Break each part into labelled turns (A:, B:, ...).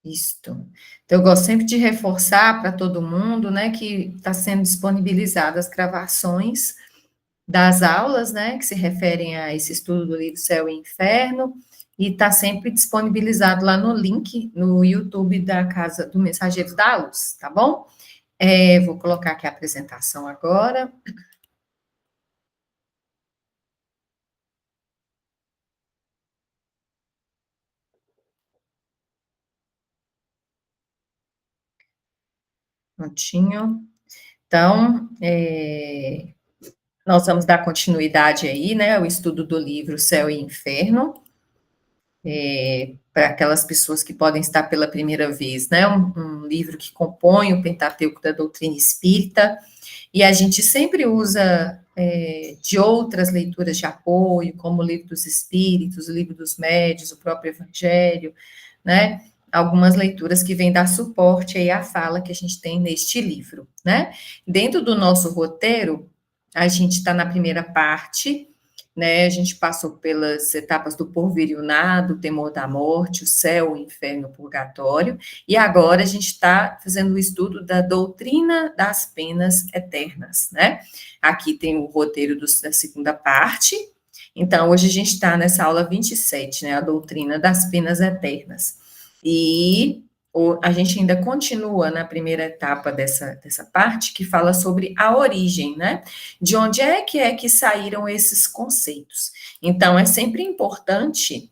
A: Isto. Então, eu gosto sempre de reforçar para todo mundo, né, que está sendo disponibilizadas gravações das aulas, né, que se referem a esse estudo do livro Céu e Inferno, e está sempre disponibilizado lá no link no YouTube da Casa do Mensageiro da Luz, tá bom? Vou colocar aqui a apresentação agora. Prontinho. Então, nós vamos dar continuidade aí, né, ao estudo do livro Céu e Inferno, para aquelas pessoas que podem estar pela primeira vez, né, um livro que compõe o Pentateuco da doutrina espírita, e a gente sempre usa de outras leituras de apoio, como o Livro dos Espíritos, o Livro dos Médiuns, o próprio Evangelho, né, algumas leituras que vêm dar suporte aí à fala que a gente tem neste livro, né. Dentro do nosso roteiro, a gente está na primeira parte, né, a gente passou pelas etapas do porvir e o nada, o temor da morte, o céu, o inferno, o purgatório, e agora a gente está fazendo o estudo da doutrina das penas eternas, né? Aqui tem o roteiro da segunda parte, então hoje a gente está nessa aula 27, né, a doutrina das penas eternas. E a gente ainda continua na primeira etapa dessa parte, que fala sobre a origem, né? De onde é que saíram esses conceitos. Então, é sempre importante,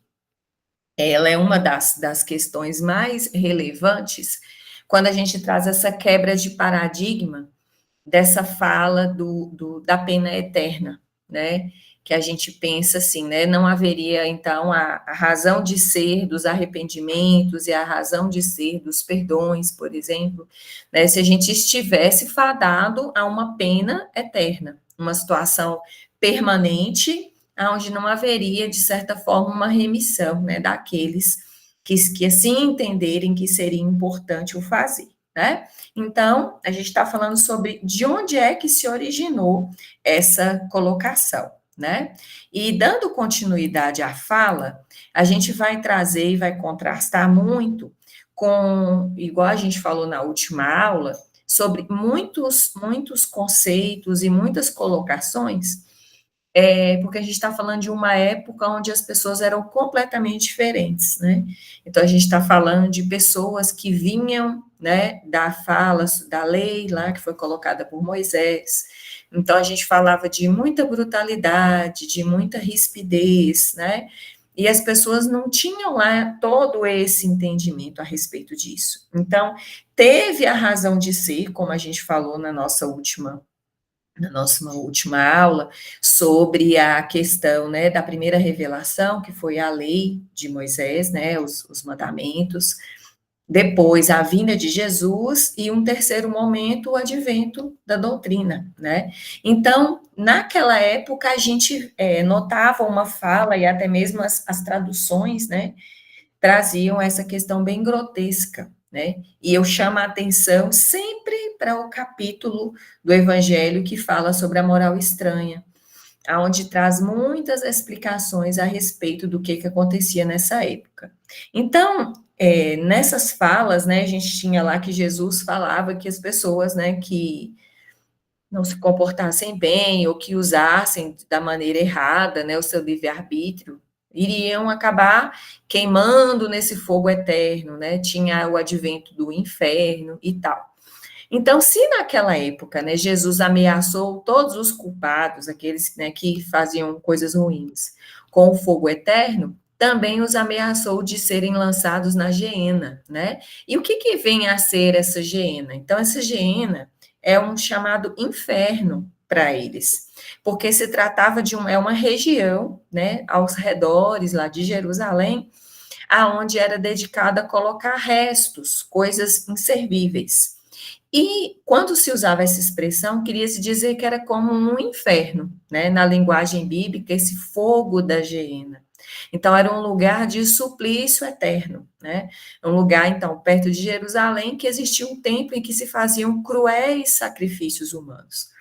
A: ela é uma das questões mais relevantes, quando a gente traz essa quebra de paradigma dessa fala da pena eterna, né? Que a gente pensa assim, né? Não haveria, então, a razão de ser dos arrependimentos e a razão de ser dos perdões, por exemplo, né? Se a gente estivesse fadado a uma pena eterna, uma situação permanente, onde não haveria, de certa forma, uma remissão, né? Daqueles que assim entenderem que seria importante o fazer, né? Então, a gente está falando sobre de onde é que se originou essa colocação, né? E dando continuidade à fala, a gente vai trazer e vai contrastar muito com, igual a gente falou na última aula, sobre muitos conceitos e muitas colocações, porque a gente está falando de uma época onde as pessoas eram completamente diferentes, né? Então, a gente está falando de pessoas que vinham, né, da fala, da lei lá, que foi colocada por Moisés. Então, a gente falava de muita brutalidade, de muita rispidez, né? E as pessoas não tinham lá todo esse entendimento a respeito disso. Então, teve a razão de ser, como a gente falou na nossa última aula, sobre a questão, né, da primeira revelação, que foi a lei de Moisés, né, os mandamentos, depois a vinda de Jesus e um terceiro momento, o advento da doutrina, né. Então, naquela época, a gente notava uma fala e até mesmo as traduções, né, traziam essa questão bem grotesca, né? E eu chamo a atenção sempre para o capítulo do Evangelho que fala sobre a moral estranha, aonde traz muitas explicações a respeito do que acontecia nessa época. Então, nessas falas, né, a gente tinha lá que Jesus falava que as pessoas, né, que não se comportassem bem ou que usassem da maneira errada, né, o seu livre-arbítrio, iriam acabar queimando nesse fogo eterno, né? Tinha o advento do inferno e tal. Então, se naquela época, né, Jesus ameaçou todos os culpados, aqueles, né, que faziam coisas ruins, com o fogo eterno, também os ameaçou de serem lançados na geena, né? E o que vem a ser essa geena? Então, essa geena é um chamado inferno para eles, porque se tratava de uma região, né, aos redores lá de Jerusalém, aonde era dedicada a colocar restos, coisas inservíveis. E quando se usava essa expressão, queria se dizer que era como um inferno, né, na linguagem bíblica, esse fogo da geena. Então, era um lugar de suplício eterno, né? Um lugar, então, perto de Jerusalém, que existia um templo em que se faziam cruéis sacrifícios humanos.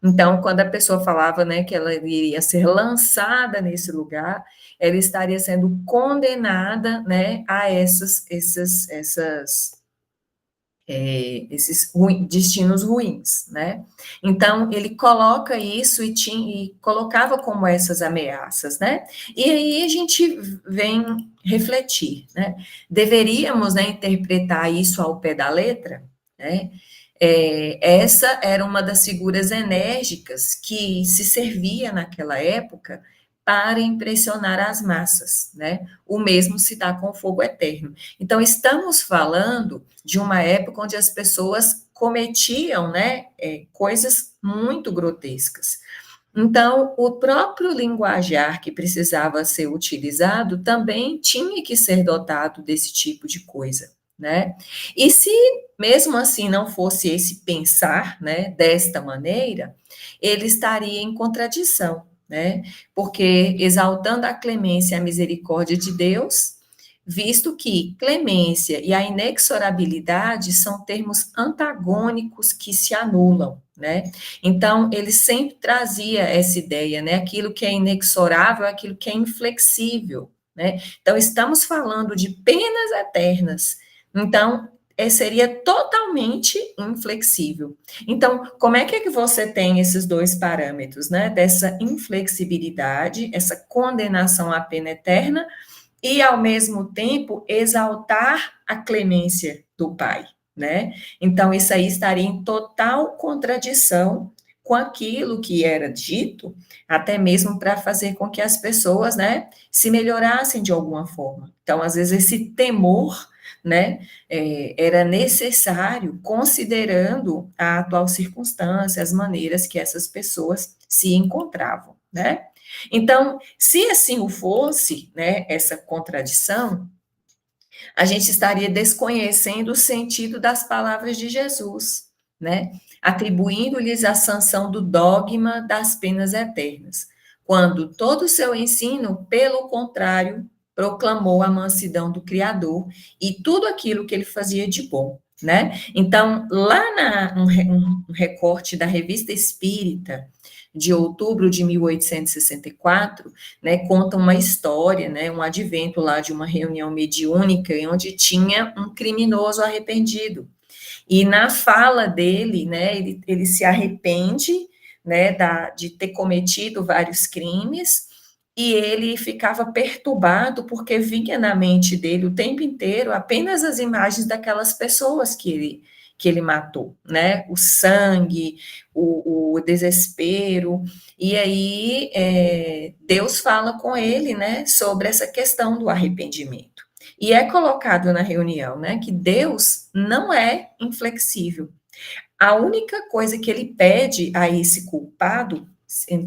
A: Então, quando a pessoa falava, né, que ela iria ser lançada nesse lugar, ela estaria sendo condenada, né, a esses destinos ruins, né? Então, ele coloca isso e colocava como essas ameaças, né? E aí a gente vem refletir, né? Deveríamos, né, interpretar isso ao pé da letra, né? Essa era uma das figuras enérgicas que se servia naquela época para impressionar as massas, né? O mesmo se dá com o fogo eterno. Então, estamos falando de uma época onde as pessoas cometiam, né, coisas muito grotescas. Então, o próprio linguajar que precisava ser utilizado também tinha que ser dotado desse tipo de coisa, né? E se mesmo assim não fosse esse pensar, né, desta maneira, ele estaria em contradição, né? Porque exaltando a clemência e a misericórdia de Deus, visto que clemência e a inexorabilidade são termos antagônicos que se anulam, né? Então, ele sempre trazia essa ideia, né? Aquilo que é inexorável, aquilo que é inflexível, né? Então, estamos falando de penas eternas. Então, seria totalmente inflexível. Então, como é que você tem esses dois parâmetros, né? Dessa inflexibilidade, essa condenação à pena eterna, e, ao mesmo tempo, exaltar a clemência do Pai, né? Então, isso aí estaria em total contradição com aquilo que era dito, até mesmo para fazer com que as pessoas, né, se melhorassem de alguma forma. Então, às vezes, esse temor, né, era necessário, considerando a atual circunstância, as maneiras que essas pessoas se encontravam, né? Então, se assim o fosse, né, essa contradição, a gente estaria desconhecendo o sentido das palavras de Jesus, né, atribuindo-lhes a sanção do dogma das penas eternas, quando todo o seu ensino, pelo contrário, proclamou a mansidão do Criador e tudo aquilo que ele fazia de bom, né? Então, lá um recorte da Revista Espírita, de outubro de 1864, né, conta uma história, né, um advento lá de uma reunião mediúnica, onde tinha um criminoso arrependido. E na fala dele, né, ele se arrepende, né, de ter cometido vários crimes, e ele ficava perturbado porque vinha na mente dele o tempo inteiro apenas as imagens daquelas pessoas que ele matou, né? O sangue, o desespero. E aí Deus fala com ele, né, sobre essa questão do arrependimento. E é colocado na reunião, né, que Deus não é inflexível. A única coisa que ele pede a esse culpado,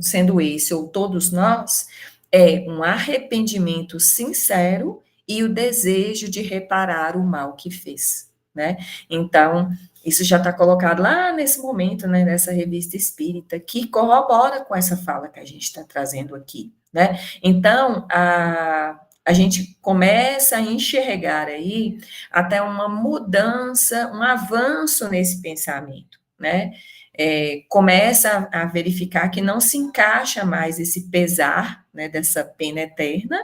A: sendo esse ou todos nós, é um arrependimento sincero e o desejo de reparar o mal que fez, né? Então, isso já está colocado lá nesse momento, né, nessa revista espírita, que corrobora com essa fala que a gente está trazendo aqui, né? Então, a gente começa a enxergar aí até uma mudança, um avanço nesse pensamento, né? Começa a verificar que não se encaixa mais esse pesar, né, dessa pena eterna,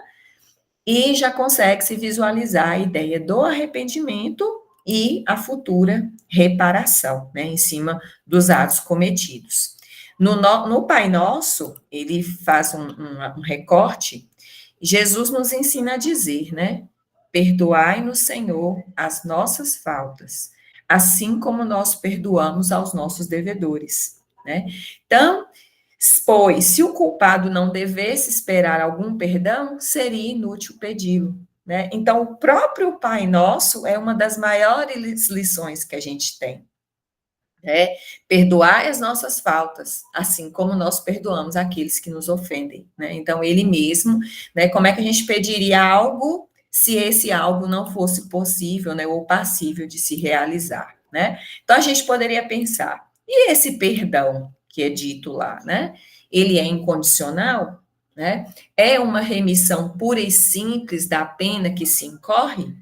A: e já consegue se visualizar a ideia do arrependimento e a reparação, né, em cima dos atos cometidos. No Pai Nosso, ele faz um recorte. Jesus nos ensina a dizer, né? Perdoai-nos, Senhor, as nossas faltas, assim como nós perdoamos aos nossos devedores, né? Então, pois, se o culpado não devesse esperar algum perdão, seria inútil pedi-lo, né? Então, o próprio Pai Nosso é uma das maiores lições que a gente tem, né? Perdoai as nossas faltas, assim como nós perdoamos aqueles que nos ofendem, né? Então, ele mesmo, né? Como é que a gente pediria algo se esse algo não fosse possível, né? Ou passível de se realizar, né? Então, a gente poderia pensar, e esse perdão que é dito lá, né? Ele é incondicional, né? É uma remissão pura e simples da pena que se incorre?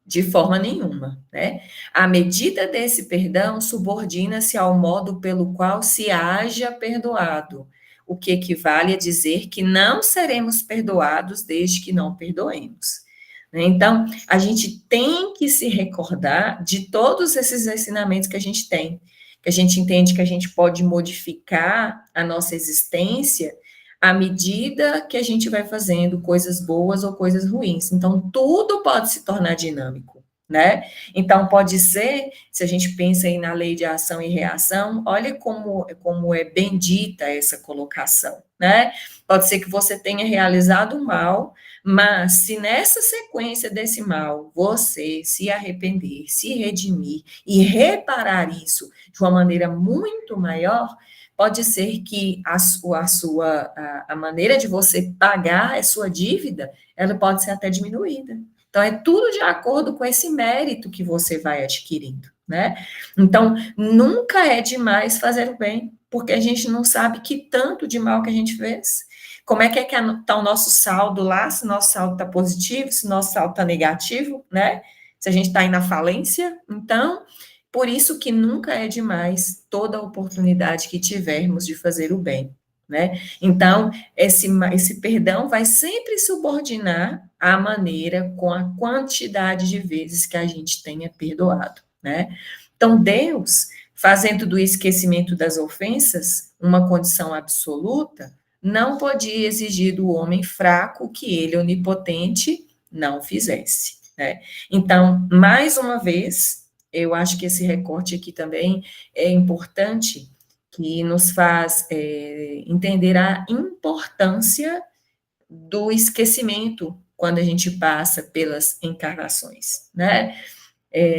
A: De forma nenhuma, né? A medida desse perdão subordina-se ao modo pelo qual se haja perdoado, o que equivale a dizer que não seremos perdoados desde que não perdoemos. Né? Então, a gente tem que se recordar de todos esses ensinamentos que a gente tem, que a gente entende que a gente pode modificar a nossa existência à medida que a gente vai fazendo coisas boas ou coisas ruins. Então, tudo pode se tornar dinâmico, né? Então, pode ser, se a gente pensa aí na lei de ação e reação, olha como é bendita essa colocação, né? Pode ser que você tenha realizado mal, mas se nessa sequência desse mal você se arrepender, se redimir e reparar isso de uma maneira muito maior, pode ser que a maneira de você pagar a sua dívida, ela pode ser até diminuída. Então, é tudo de acordo com esse mérito que você vai adquirindo, né? Então, nunca é demais fazer o bem, porque a gente não sabe que tanto de mal que a gente fez. Como é que está o nosso saldo lá, se nosso saldo está positivo, se nosso saldo está negativo, né? Se a gente está aí na falência. Então, por isso que nunca é demais toda oportunidade que tivermos de fazer o bem, né? Então, esse perdão vai sempre subordinar a maneira com a quantidade de vezes que a gente tenha perdoado, né? Então, Deus, fazendo do esquecimento das ofensas uma condição absoluta, não podia exigir do homem fraco que ele, onipotente, não fizesse, né? Então, mais uma vez, eu acho que esse recorte aqui também é importante, que nos faz entender a importância do esquecimento quando a gente passa pelas encarnações, né?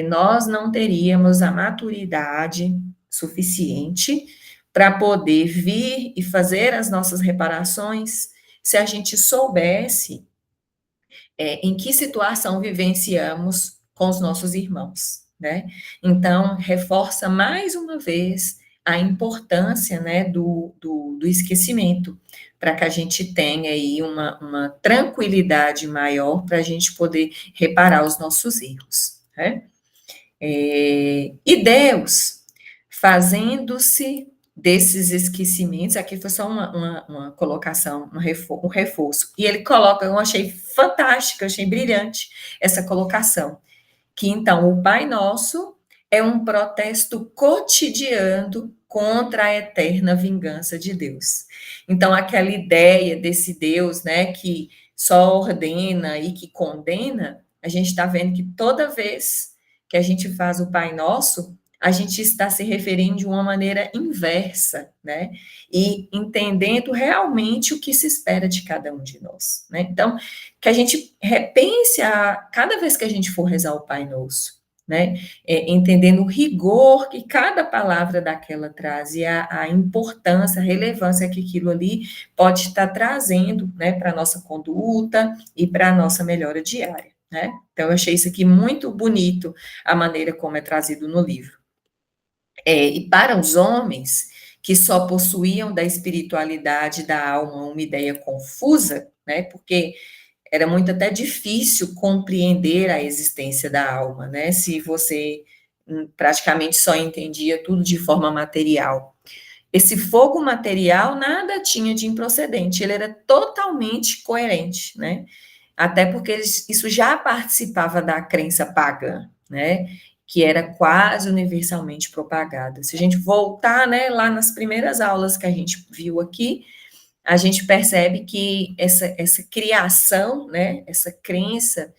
A: Nós não teríamos a maturidade suficiente para poder vir e fazer as nossas reparações se a gente soubesse em que situação vivenciamos com os nossos irmãos, né? Então, reforça mais uma vez a importância, né, do esquecimento, para que a gente tenha aí uma tranquilidade maior para a gente poder reparar os nossos erros, né? E Deus, fazendo-se desses esquecimentos, aqui foi só uma colocação, um reforço, e ele coloca, eu achei fantástico, eu achei brilhante essa colocação, que então o Pai Nosso é um protesto cotidiano contra a eterna vingança de Deus. Então, aquela ideia desse Deus, né, que só ordena e que condena, a gente está vendo que toda vez que a gente faz o Pai Nosso, a gente está se referindo de uma maneira inversa, né? E entendendo realmente o que se espera de cada um de nós, né? Então, que a gente repense cada vez que a gente for rezar o Pai Nosso, né? Entendendo o rigor que cada palavra daquela traz e a importância, a relevância que aquilo ali pode estar trazendo, né, para a nossa conduta e para a nossa melhora diária, né? Então, eu achei isso aqui muito bonito, a maneira como é trazido no livro. E para os homens que só possuíam da espiritualidade da alma uma ideia confusa, né, porque era muito até difícil compreender a existência da alma, né, se você praticamente só entendia tudo de forma material. Esse fogo material nada tinha de improcedente, ele era totalmente coerente, né, até porque isso já participava da crença pagã, né, que era quase universalmente propagada. Se a gente voltar, né, lá nas primeiras aulas que a gente viu aqui, a gente percebe que essa criação, né, essa crença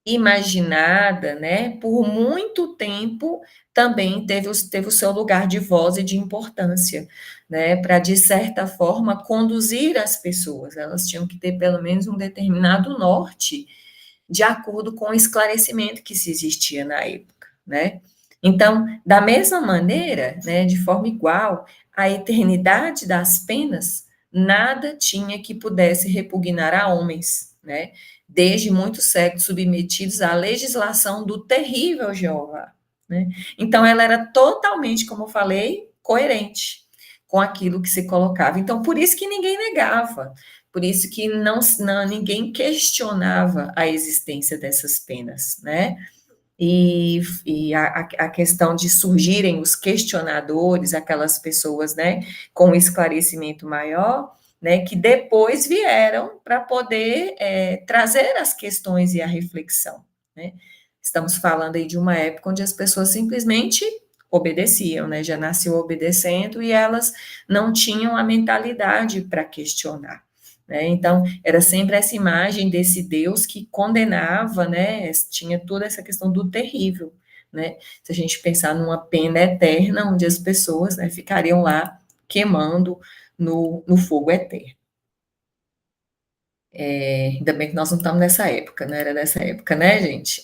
A: imaginada, né, por muito tempo também teve o seu lugar de voz e de importância, né, para, de certa forma, conduzir as pessoas. Elas tinham que ter pelo menos um determinado norte, de acordo com o esclarecimento que se existia na época, né? Então, da mesma maneira, né, de forma igual, a eternidade das penas, nada tinha que pudesse repugnar a homens, né? Desde muitos séculos submetidos à legislação do terrível Jeová, né? Então, ela era totalmente, como eu falei, coerente com aquilo que se colocava. Então, por isso que ninguém negava, por isso que ninguém questionava a existência dessas penas, né? e a questão de surgirem os questionadores, aquelas pessoas, né, com esclarecimento maior, né, que depois vieram para poder trazer as questões e a reflexão, né. Estamos falando aí de uma época onde as pessoas simplesmente obedeciam, né, já nasceu obedecendo e elas não tinham a mentalidade para questionar, né. Então, era sempre essa imagem desse Deus que condenava, né, tinha toda essa questão do terrível, né. Se a gente pensar numa pena eterna, onde as pessoas, né, ficariam lá queimando no fogo eterno. Ainda bem que nós não estamos nessa época, não era nessa época, né, gente?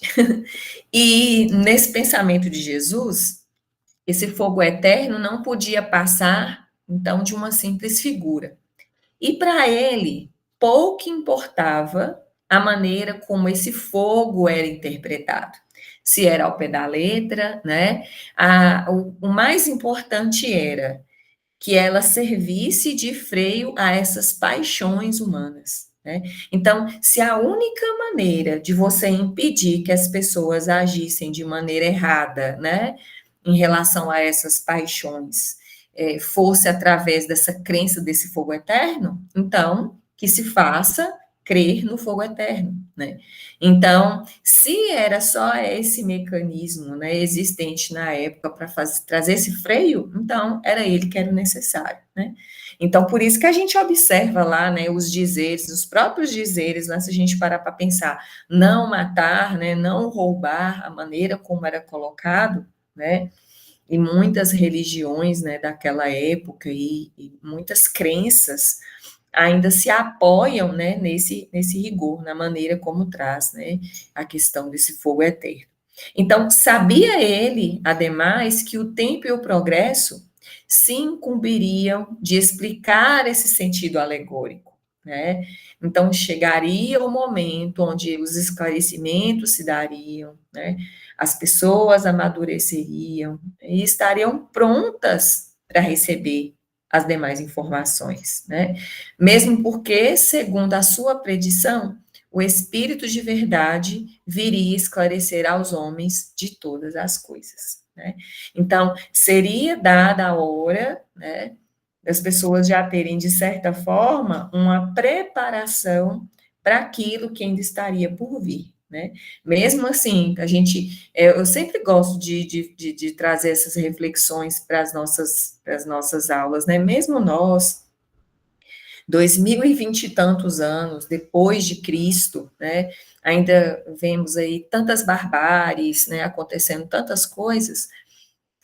A: E nesse pensamento de Jesus, esse fogo eterno não podia passar, então, de uma simples figura. E para ele, pouco importava a maneira como esse fogo era interpretado. Se era ao pé da letra, né? O mais importante era que ela servisse de freio a essas paixões humanas, né? Então, se a única maneira de você impedir que as pessoas agissem de maneira errada, né, em relação a essas paixões, fosse através dessa crença desse fogo eterno, então, que se faça crer no fogo eterno, né? Então, se era só esse mecanismo, né, existente na época para trazer esse freio, então era ele que era o necessário, né? Então, por isso que a gente observa lá, né, os dizeres, os próprios dizeres, né, se a gente parar para pensar, não matar, né, não roubar, a maneira como era colocado, né, e muitas religiões, né, daquela época e muitas crenças ainda se apoiam, né, nesse rigor, na maneira como traz, né, a questão desse fogo eterno. Então, sabia ele, ademais, que o tempo e o progresso se incumbiriam de explicar esse sentido alegórico, né? Então, chegaria o momento onde os esclarecimentos se dariam, né? As pessoas amadureceriam e estariam prontas para receber as demais informações, né? Mesmo porque, segundo a sua predição, o Espírito de verdade viria esclarecer aos homens de todas as coisas, né? Então, seria dada a hora, né, das pessoas já terem, de certa forma, uma preparação para aquilo que ainda estaria por vir, né? Mesmo assim, eu sempre gosto de trazer essas reflexões para as nossas aulas, né? Mesmo nós, 2020 e tantos anos depois de Cristo, né, ainda vemos aí tantas barbáries, né, acontecendo tantas coisas,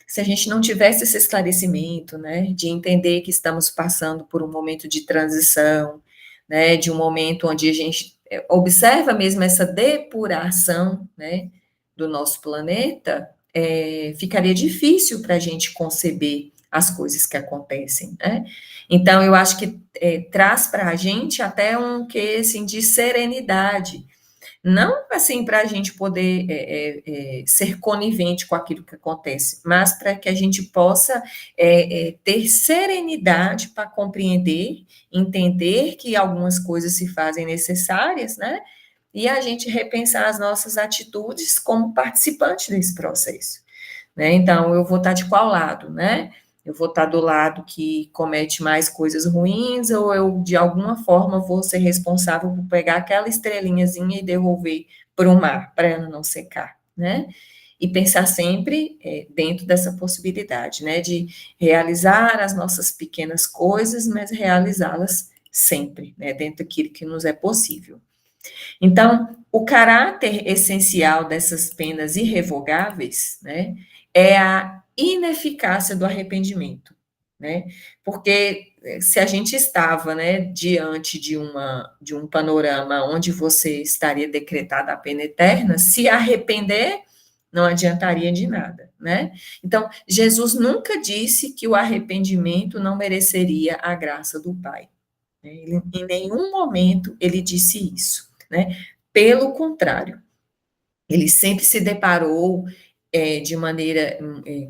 A: se a gente não tivesse esse esclarecimento, né, de entender que estamos passando por um momento de transição, né, de um momento onde a gente observa mesmo essa depuração, né, do nosso planeta, ficaria difícil para a gente conceber as coisas que acontecem, né? Então, eu acho que traz para a gente até um quê, assim, de serenidade, não assim para a gente poder ser conivente com aquilo que acontece, mas para que a gente possa ter serenidade para compreender, entender que algumas coisas se fazem necessárias, né? E a gente repensar as nossas atitudes como participante desse processo, né? Então, eu vou estar de qual lado, né? Eu vou estar do lado que comete mais coisas ruins, ou eu, de alguma forma, vou ser responsável por pegar aquela estrelinhazinha e devolver para o mar, para ela não secar, né? E pensar sempre dentro dessa possibilidade, né? De realizar as nossas pequenas coisas, mas realizá-las sempre, né? Dentro daquilo que nos é possível. Então, o caráter essencial dessas penas irrevogáveis, né, é a ineficácia do arrependimento, né? Porque se a gente estava, né, diante de um panorama onde você estaria decretada a pena eterna, se arrepender não adiantaria de nada, né? Então, Jesus nunca disse que o arrependimento não mereceria a graça do Pai, né? Em nenhum momento ele disse isso, né? Pelo contrário, ele sempre se deparou de maneira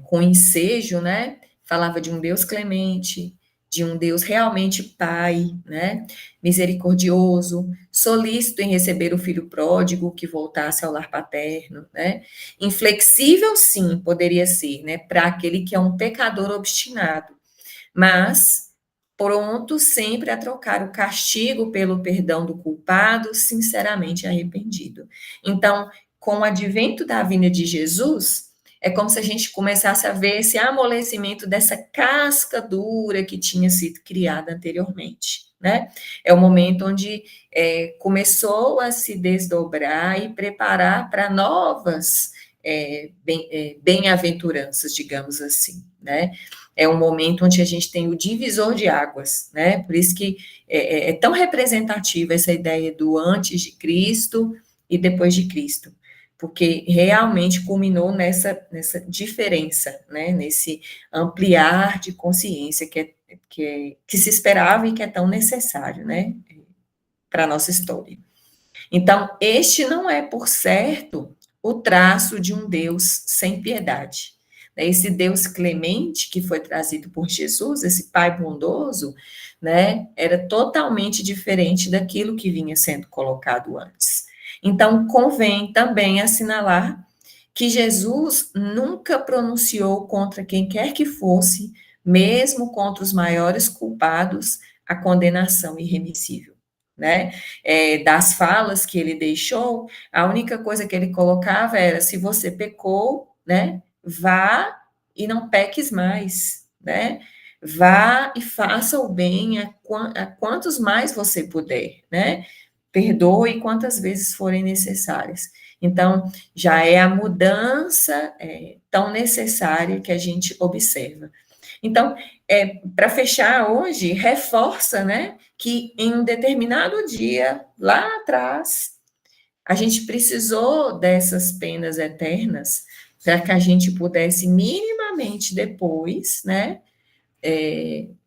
A: com ensejo, né? Falava de um Deus clemente, de um Deus realmente Pai, né, misericordioso, solícito em receber o filho pródigo que voltasse ao lar paterno, né, inflexível, sim, poderia ser, né, para aquele que é um pecador obstinado, mas pronto sempre a trocar o castigo pelo perdão do culpado, sinceramente arrependido. Então, com o advento da vinda de Jesus, é como se a gente começasse a ver esse amolecimento dessa casca dura que tinha sido criada anteriormente, né? É o momento onde começou a se desdobrar e preparar para novas bem-aventuranças, digamos assim, né? É um momento onde a gente tem o divisor de águas, né? Por isso que é tão representativa essa ideia do antes de Cristo e depois de Cristo, porque realmente culminou nessa diferença, né? Nesse ampliar de consciência que se esperava e que é tão necessário, né? Para a nossa história. Então, este não é, por certo, o traço de um Deus sem piedade. Esse Deus clemente que foi trazido por Jesus, esse Pai bondoso, né, era totalmente diferente daquilo que vinha sendo colocado antes. Então, convém também assinalar que Jesus nunca pronunciou contra quem quer que fosse, mesmo contra os maiores culpados, a condenação irremissível, né? Das falas que ele deixou, a única coisa que ele colocava era: se você pecou, né, vá e não peques mais, né? Vá e faça o bem a quantos mais você puder, né? Perdoe quantas vezes forem necessárias. Então, já é a mudança tão necessária que a gente observa. Então, para fechar hoje, reforça, né, que em um determinado dia, lá atrás, a gente precisou dessas penas eternas para que a gente pudesse minimamente depois, né,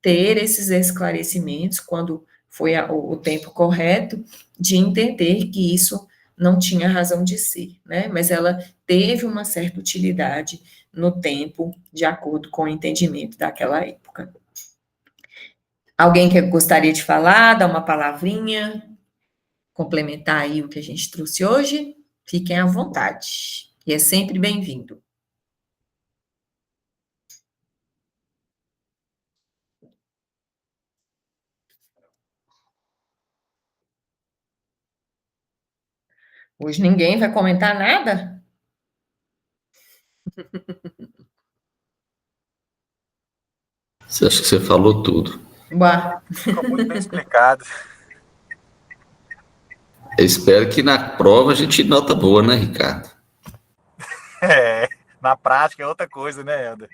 A: ter esses esclarecimentos quando foi o tempo correto de entender que isso não tinha razão de ser, né? Mas ela teve uma certa utilidade no tempo, de acordo com o entendimento daquela época. Alguém que gostaria de falar, dar uma palavrinha, complementar aí o que a gente trouxe hoje? Fiquem à vontade. E é sempre bem-vindo. Hoje ninguém vai comentar nada?
B: Você acha que você falou tudo?
A: Boa.
C: Ficou muito bem explicado.
B: Eu espero que na prova a gente nota boa, né, Ricardo?
C: Na prática é outra coisa, né, Helder?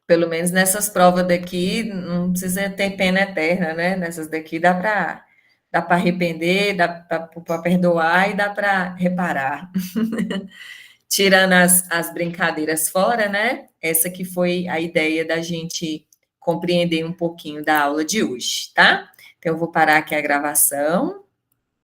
A: Pelo menos nessas provas daqui, não precisa ter pena eterna, né? Nessas daqui dá para arrepender, dá para perdoar e dá para reparar. Tirando as brincadeiras fora, né? Essa que foi a ideia da gente compreender um pouquinho da aula de hoje, tá? Então, eu vou parar aqui a gravação